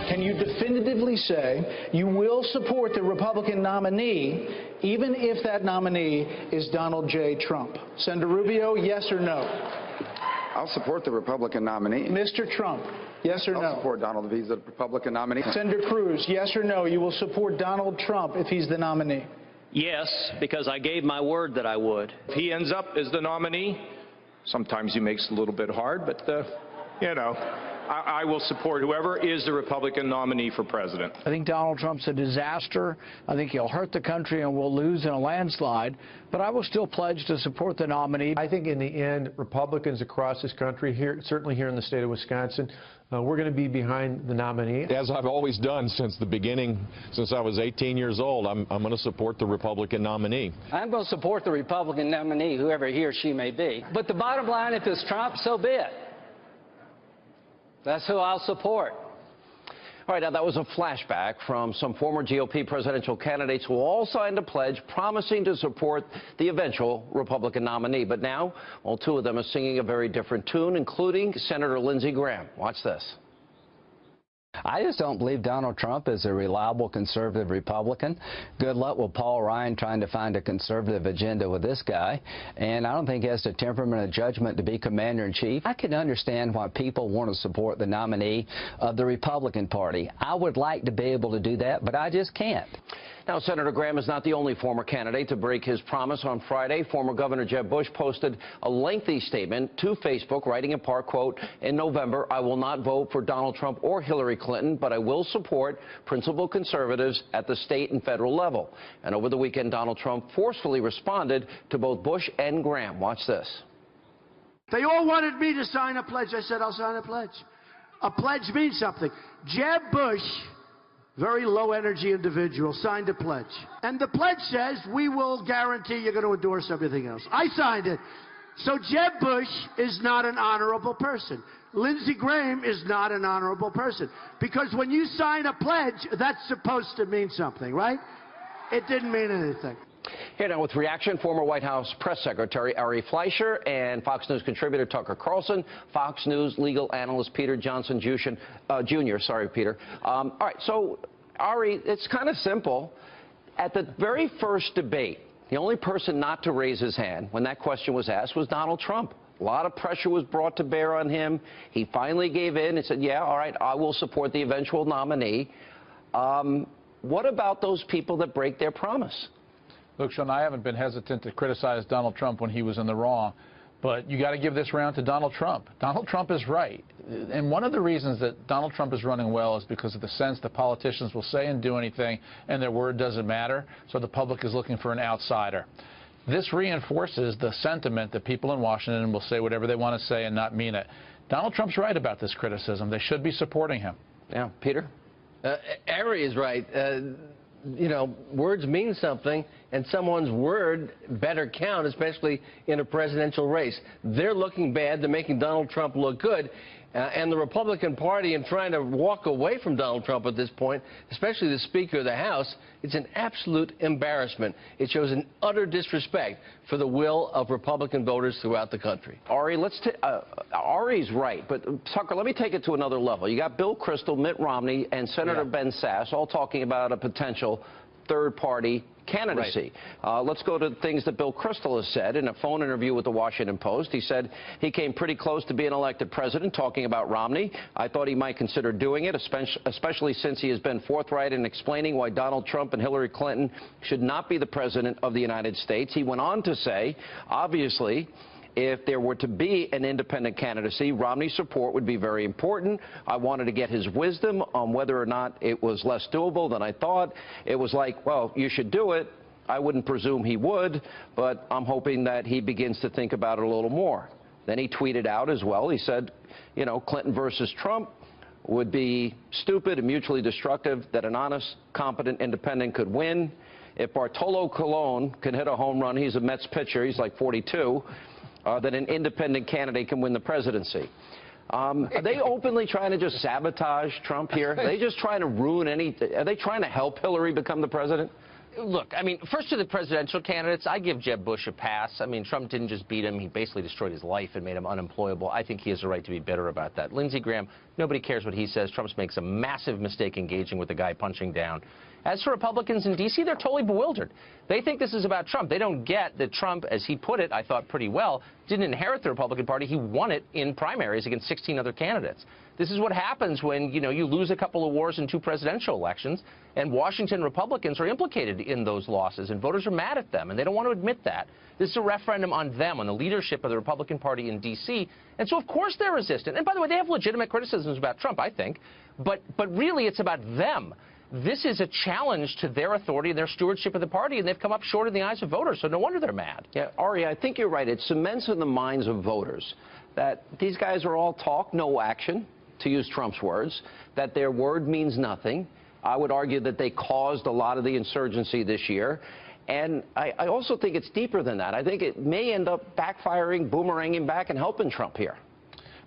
can you definitively say you will support the Republican nominee even if that nominee is Donald J. Trump? Senator Rubio, yes or no? I'll support the Republican nominee. Mr. Trump, yes or no? I'll support Donald if he's the Republican nominee. Senator Cruz, yes or no? You will support Donald Trump if he's the nominee? Yes, because I gave my word that I would. If he ends up as the nominee, sometimes he makes it a little bit hard, but, you know, I will support whoever is the Republican nominee for president. I think Donald Trump's a disaster. I think he'll hurt the country and we'll lose in a landslide. But I will still pledge to support the nominee. I think in the end, Republicans across this country, certainly here in the state of Wisconsin, we're going to be behind the nominee. As I've always done since the beginning, since I was 18 years old, I'm going to support the Republican nominee. I'm going to support the Republican nominee, whoever he or she may be. But the bottom line, if it's Trump, so be it. That's who I'll support. All right, now that was a flashback from some former GOP presidential candidates who all signed a pledge promising to support the eventual Republican nominee. But now, well, two of them are singing a very different tune, including Senator Lindsey Graham. Watch this. I just don't believe Donald Trump is a reliable conservative Republican. Good luck with Paul Ryan trying to find a conservative agenda with this guy. And I don't think he has the temperament or judgment to be commander-in-chief. I can understand why people want to support the nominee of the Republican Party. I would like to be able to do that, but I just can't. Now, Senator Graham is not the only former candidate to break his promise on Friday. Former Governor Jeb Bush posted a lengthy statement to Facebook, writing in part, quote, "In November, I will not vote for Donald Trump or Hillary Clinton, but I will support principled conservatives at the state and federal level." And over the weekend, Donald Trump forcefully responded to both Bush and Graham. Watch this. They all wanted me to sign a pledge. I said, I'll sign a pledge. A pledge means something. Jeb Bush, very low-energy individual, signed a pledge. And the pledge says, we will guarantee you're going to endorse everything else. I signed it. So Jeb Bush is not an honorable person. Lindsey Graham is not an honorable person. Because when you sign a pledge, that's supposed to mean something, right? It didn't mean anything. Here now with reaction, former White House press secretary Ari Fleischer and Fox News contributor Tucker Carlson, Fox News legal analyst Peter Johnson Jr. Sorry, Peter. All right, so Ari, it's kind of simple. At the very first debate, the only person not to raise his hand when that question was asked was Donald Trump. A lot of pressure was brought to bear on him. He finally gave in and said, yeah, all right, I will support the eventual nominee. What about those people that break their promise? Look, Sean, I haven't been hesitant to criticize Donald Trump when he was in the wrong, but you got to give this round to Donald Trump. Donald Trump is right. And one of the reasons that Donald Trump is running well is because of the sense that politicians will say and do anything and their word doesn't matter, so the public is looking for an outsider. This reinforces the sentiment that people in Washington will say whatever they want to say and not mean it. Donald Trump's right about this criticism. They should be supporting him. Yeah, Peter? Ari is right. You know, words mean something, and someone's word better count, especially in a presidential race. They're looking bad. They're making Donald Trump look good. And the Republican Party, in trying to walk away from Donald Trump at this point, especially the Speaker of the House, it's an absolute embarrassment. It shows an utter disrespect for the will of Republican voters throughout the country. Ari, Ari's right, but Tucker, let me take it to another level. You got Bill Kristol, Mitt Romney, and Senator Ben Sasse all talking about a potential third-party candidacy. Right. Let's go to things that Bill Kristol has said in a phone interview with the Washington Post. He said he came pretty close to being elected president, talking about Romney. I thought he might consider doing it, especially since he has been forthright in explaining why Donald Trump and Hillary Clinton should not be the president of the United States. He went on to say, obviously, if there were to be an independent candidacy, Romney's support would be very important. I wanted to get his wisdom on whether or not it was less doable than I thought. It was like, well, you should do it. I wouldn't presume he would, but I'm hoping that he begins to think about it a little more. Then he tweeted out as well. He said, you know, Clinton versus Trump would be stupid and mutually destructive, that an honest, competent independent could win. If Bartolo Colon can hit a home run, he's a Mets pitcher, he's like 42, that an independent candidate can win the presidency. Are they openly trying to just sabotage Trump here? Are they just trying to ruin anything? Are they trying to help Hillary become the president? Look, I mean, first to the presidential candidates, I give Jeb Bush a pass. I mean, Trump didn't just beat him. He basically destroyed his life and made him unemployable. I think he has a right to be bitter about that. Lindsey Graham, nobody cares what he says. Trump makes a massive mistake engaging with the guy punching down. As for Republicans in D.C., they're totally bewildered. They think this is about Trump. They don't get that Trump, as he put it, I thought pretty well, didn't inherit the Republican Party. He won it in primaries against 16 other candidates. This is what happens when, you lose a couple of wars in 2 presidential elections, and Washington Republicans are implicated in those losses, and voters are mad at them, and they don't want to admit that. This is a referendum on them, on the leadership of the Republican Party in D.C., and so, of course, they're resistant. And by the way, they have legitimate criticisms about Trump, I think, but really it's about them. This is a challenge to their authority and their stewardship of the party, and they've come up short in the eyes of voters, so no wonder they're mad. Yeah, Ari, I think you're right. It cements in the minds of voters that these guys are all talk, no action, to use Trump's words, that their word means nothing. I would argue that they caused a lot of the insurgency this year. And I also think it's deeper than that. I think it may end up backfiring, boomeranging back, and helping Trump here.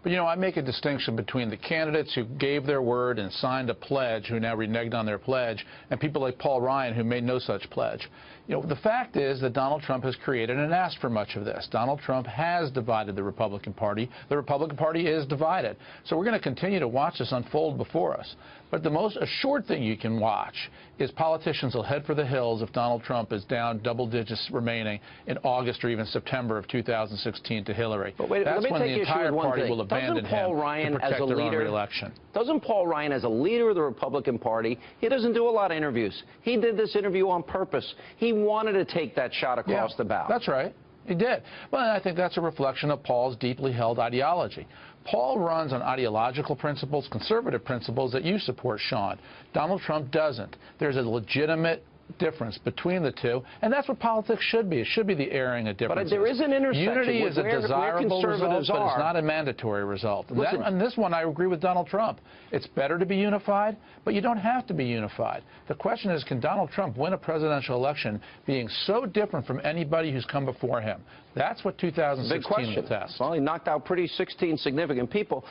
But, I make a distinction between the candidates who gave their word and signed a pledge, who now reneged on their pledge, and people like Paul Ryan, who made no such pledge. The fact is that Donald Trump has created and asked for much of this. Donald Trump has divided the Republican Party. The Republican Party is divided. So we're going to continue to watch this unfold before us. But the most assured thing you can watch is politicians will head for the hills if Donald Trump is down double digits remaining in August or even September of 2016 to Hillary. But wait, that's let me when take the entire party thing. will abandon him to protect their own re-election. Doesn't Paul Ryan, as a leader of the Republican Party, he doesn't do a lot of interviews. He did this interview on purpose. He wanted to take that shot across the bow. That's right. He did. Well, I think that's a reflection of Paul's deeply held ideology. Paul runs on ideological principles, conservative principles that you support, Sean. Donald Trump doesn't. There's a legitimate difference between the two, and that's what politics should be. It should be the airing of differences. But there is an intersection. Unity is a desirable result, but it's not a mandatory result. And this one, I agree with Donald Trump. It's better to be unified, but you don't have to be unified. The question is, can Donald Trump win a presidential election being so different from anybody who's come before him? That's what 2016 will test. Well, he knocked out 16 significant people.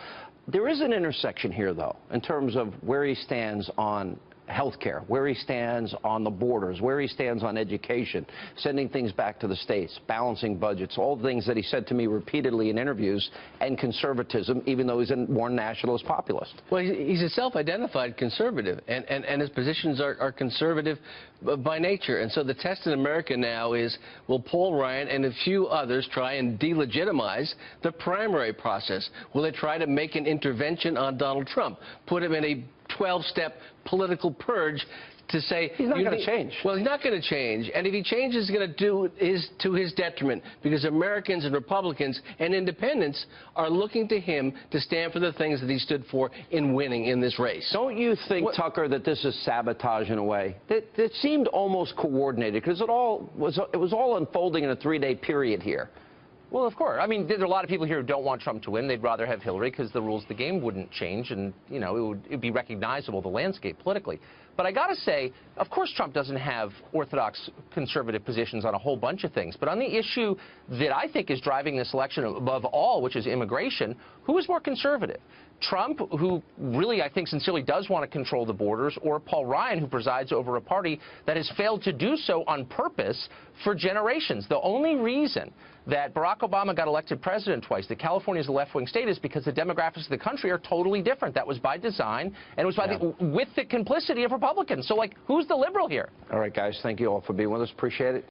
There is an intersection here, though, in terms of where he stands on health care, where he stands on the borders, where he stands on education, sending things back to the states, balancing budgets, all the things that he said to me repeatedly in interviews, and conservatism, even though he's a more nationalist populist. Well, he's a self-identified conservative, and his positions are conservative by nature. And so the test in America now is, will Paul Ryan and a few others try and delegitimize the primary process? Will they try to make an intervention on Donald Trump, put him in a 12-step political purge to say he's not going to change? Well, he's not going to change, and if he changes, he's going to do to his detriment, because Americans and Republicans and independents are looking to him to stand for the things that he stood for in winning in this race. Don't you think, Tucker, that this is sabotage in a way? It seemed almost coordinated, because it was all unfolding in a 3-day period here. Well, of course. I mean, there are a lot of people here who don't want Trump to win. They'd rather have Hillary because the rules of the game wouldn't change, and, it'd be recognizable, the landscape politically. But I got to say, of course Trump doesn't have orthodox conservative positions on a whole bunch of things. But on the issue that I think is driving this election above all, which is immigration, who is more conservative? Trump, who really, I think, sincerely does want to control the borders, or Paul Ryan, who presides over a party that has failed to do so on purpose for generations? The only reason that Barack Obama got elected president twice, that California is a left-wing state, is because the demographics of the country are totally different. That was by design, and it was by with the complicity of Republicans. So, who's the liberal here? All right, guys, thank you all for being with us. Appreciate it.